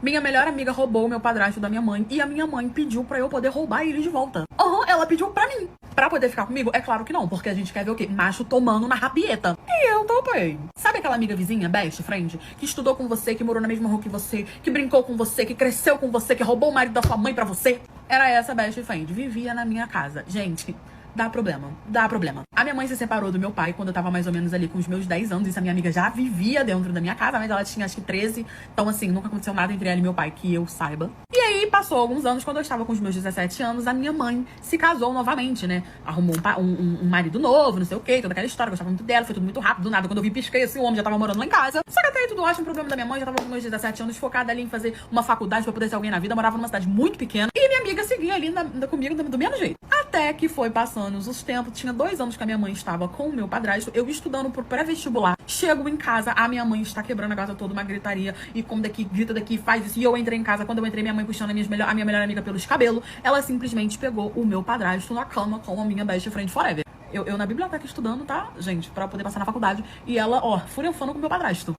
Minha melhor amiga roubou o meu padrasto da minha mãe e a minha mãe pediu pra eu poder roubar ele de volta. Ela pediu pra mim. Pra poder ficar comigo? É claro que não, porque a gente quer ver o quê? Macho tomando na rabieta. E eu topei. Sabe aquela amiga vizinha, best friend, que estudou com você, que morou na mesma rua que você, que brincou com você, que cresceu com você, que roubou o marido da sua mãe pra você? Era essa best friend. Vivia na minha casa. Gente, dá problema. Dá problema. A minha mãe se separou do meu pai quando eu tava mais ou menos ali com os meus 10 anos. Isso a minha amiga já vivia dentro da minha casa, mas ela tinha acho que 13. Então, assim, nunca aconteceu nada entre ela e meu pai que eu saiba. E aí, passou alguns anos, quando eu estava com os meus 17 anos, a minha mãe se casou novamente, né? Arrumou um marido novo, não sei o quê, toda aquela história. Eu gostava muito dela, foi tudo muito rápido. Do nada, quando eu vi, pisquei assim, o homem já tava morando lá em casa. Só que até aí tudo ótimo, o problema da minha mãe, já tava com meus 17 anos, focada ali em fazer uma faculdade pra poder ser alguém na vida. Eu morava numa cidade muito pequena. E minha amiga seguia ali comigo do mesmo jeito. Até que foi passando os tempos, tinha 2 anos que a minha mãe estava com o meu padrasto, eu estudando pro pré-vestibular. Chego em casa, a minha mãe está quebrando a casa toda, uma gritaria, e como daqui, grita daqui, faz isso. E eu entrei em casa, quando eu entrei, minha mãe puxando a minha melhor amiga pelos cabelos, ela simplesmente pegou o meu padrasto na cama com a minha best friend forever. Eu na biblioteca estudando, tá, gente, pra poder passar na faculdade, e ela, furefando com o meu padrasto.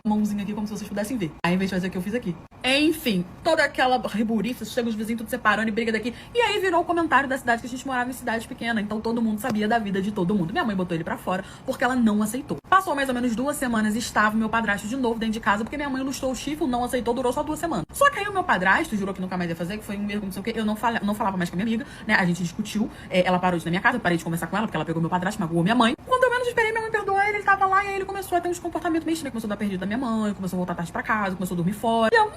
Mãozinha aqui como se vocês pudessem ver. Aí, ao invés de fazer o que eu fiz aqui. Enfim, toda aquela riburiça, chega os vizinhos tudo separando e briga daqui. E aí virou o comentário da cidade, que a gente morava em cidade pequena. Então todo mundo sabia da vida de todo mundo. Minha mãe botou ele pra fora porque ela não aceitou. Passou mais ou menos 2 semanas e estava meu padrasto de novo dentro de casa, porque minha mãe lustrou o chifre, não aceitou, durou só 2 semanas. Só que aí o meu padrasto jurou que nunca mais ia fazer, que foi um erro, não sei o que. Eu não falava mais com a minha amiga, né? A gente discutiu. Ela parou de ir na minha casa, eu parei de conversar com ela, porque ela pegou meu padrasto, magoou minha mãe. Quando eu menos esperei, minha mãe perdoou ele tava lá, e aí ele começou a ter uns comportamentos meio estranhos. Começou a dar perdido da minha mãe, começou a voltar tarde pra casa, começou a dormir fora. E eu,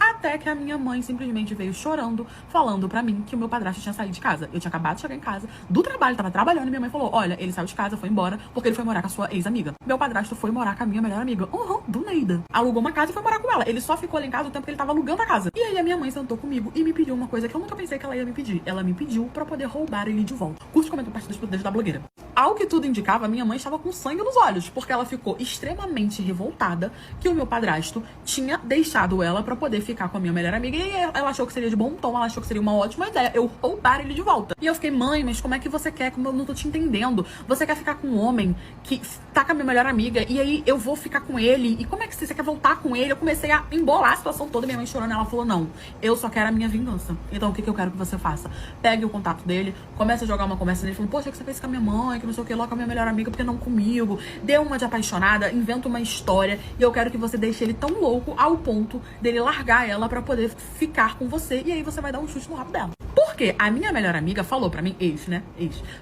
até que a minha mãe simplesmente veio chorando, falando pra mim que o meu padrasto tinha saído de casa. Eu tinha acabado de chegar em casa, do trabalho, tava trabalhando, e minha mãe falou, olha, ele saiu de casa, foi embora, porque ele foi morar com a sua ex-amiga. Meu padrasto foi morar com a minha melhor amiga, do Neida. Alugou uma casa e foi morar com ela. Ele só ficou ali em casa o tempo que ele tava alugando a casa. E aí a minha mãe sentou comigo e me pediu uma coisa que eu nunca pensei que ela ia me pedir. Ela me pediu pra poder roubar ele de volta. Curte, comenta, parte dos poderes da blogueira. Ao que tudo indicava, minha mãe estava com sangue nos olhos, porque ela ficou extremamente revoltada que o meu padrasto tinha deixado ela pra poder ficar com a minha melhor amiga. E aí ela achou que seria de bom tom, ela achou que seria uma ótima ideia eu roubar ele de volta. E eu fiquei, mãe, mas como é que você quer? Como eu não tô te entendendo. Você quer ficar com um homem que tá com a minha melhor amiga, e aí eu vou ficar com ele? E como é que você quer voltar com ele? Eu comecei a embolar a situação toda, minha mãe chorando. Ela falou, não, eu só quero a minha vingança. Então o que eu quero que você faça? Pegue o contato dele, comece a jogar uma conversa nele, falando, poxa, que você fez com a minha mãe, que não sei o que, logo com a minha melhor amiga, porque não comigo. Dê uma de apaixonada, inventa uma história, e eu quero que você deixe ele tão louco ao ponto dele largar ela pra poder ficar com você, e aí você vai dar um chute no rabo dela. Porque a minha melhor amiga falou pra mim,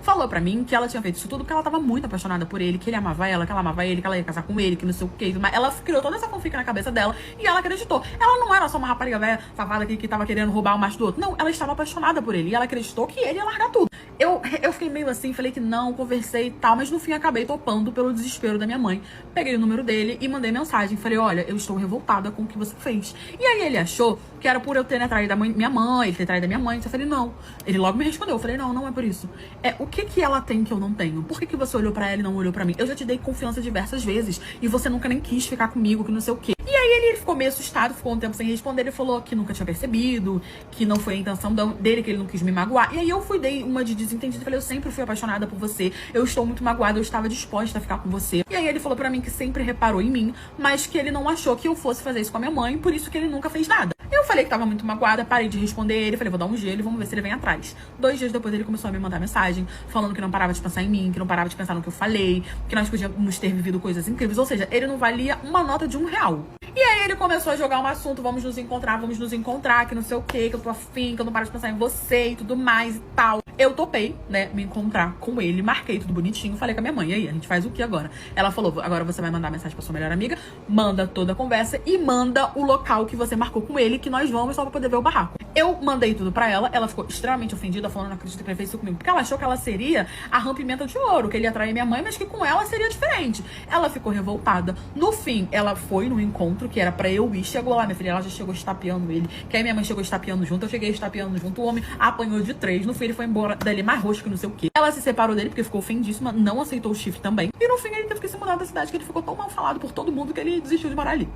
falou pra mim que ela tinha feito isso tudo porque ela tava muito apaixonada por ele, que ele amava ela, que ela amava ele, que ela ia casar com ele, que não sei o que. Mas ela criou toda essa fanfic na cabeça dela e ela acreditou. Ela não era só uma rapariga velha, safada que tava querendo roubar o macho do outro. Não, ela estava apaixonada por ele e ela acreditou que ele ia largar tudo. Eu fiquei meio assim, falei que não, conversei e tal, mas no fim acabei topando pelo desespero da minha mãe. Peguei o número dele e mandei mensagem. Falei, olha, eu estou revoltada com o que você fez. E aí ele achou que era por eu ter traído minha mãe, ele ter traído a minha mãe. Então eu falei, não. Ele logo me respondeu. Eu falei, não, não é por isso. O que ela tem que eu não tenho? Por que você olhou pra ela e não olhou pra mim? Eu já te dei confiança diversas vezes e você nunca nem quis ficar comigo, que não sei o quê. E aí ele ficou meio assustado, ficou um tempo sem responder. Ele falou que nunca tinha percebido, que não foi a intenção dele, que ele não quis me magoar. E aí eu dei uma de desentendido. Falei, eu sempre fui apaixonada por você. Eu estou muito magoada, eu estava disposta a ficar com você. E aí ele falou pra mim que sempre reparou em mim, mas que ele não achou que eu fosse fazer isso com a minha mãe, por isso que ele nunca fez nada. Eu falei que tava muito magoada, parei de responder ele, falei, vou dar um gelo e vamos ver se ele vem atrás. 2 dias depois ele começou a me mandar mensagem, falando que não parava de pensar em mim, que não parava de pensar no que eu falei, que nós podíamos ter vivido coisas incríveis, ou seja, ele não valia uma nota de R$1. E aí ele começou a jogar um assunto, vamos nos encontrar, que não sei o que eu tô afim, que eu não paro de pensar em você e tudo mais e tal. Eu topei, né, me encontrar com ele, marquei tudo bonitinho, falei com a minha mãe, e aí, a gente faz o que agora? Ela falou, agora você vai mandar mensagem pra sua melhor amiga, manda toda a conversa e manda o local que você marcou com ele, que nós vamos só pra poder ver o barraco. Eu mandei tudo pra ela ficou extremamente ofendida, falando, não acredito que ele fez isso comigo, porque ela achou que ela seria a Rã-Pimenta de Ouro, que ele ia trair minha mãe, mas que com ela seria diferente. Ela ficou revoltada. No fim, ela foi no encontro, que era pra eu ir, chegou lá, minha filha, ela já chegou estapeando ele, que aí minha mãe chegou estapeando junto, eu cheguei estapeando junto, o homem apanhou de 3, no fim ele foi embora dali mais roxo que não sei o que. Ela se separou dele porque ficou ofendíssima, não aceitou o chifre também, e no fim ele teve que se mudar da cidade, que ele ficou tão mal falado por todo mundo que ele desistiu de morar ali.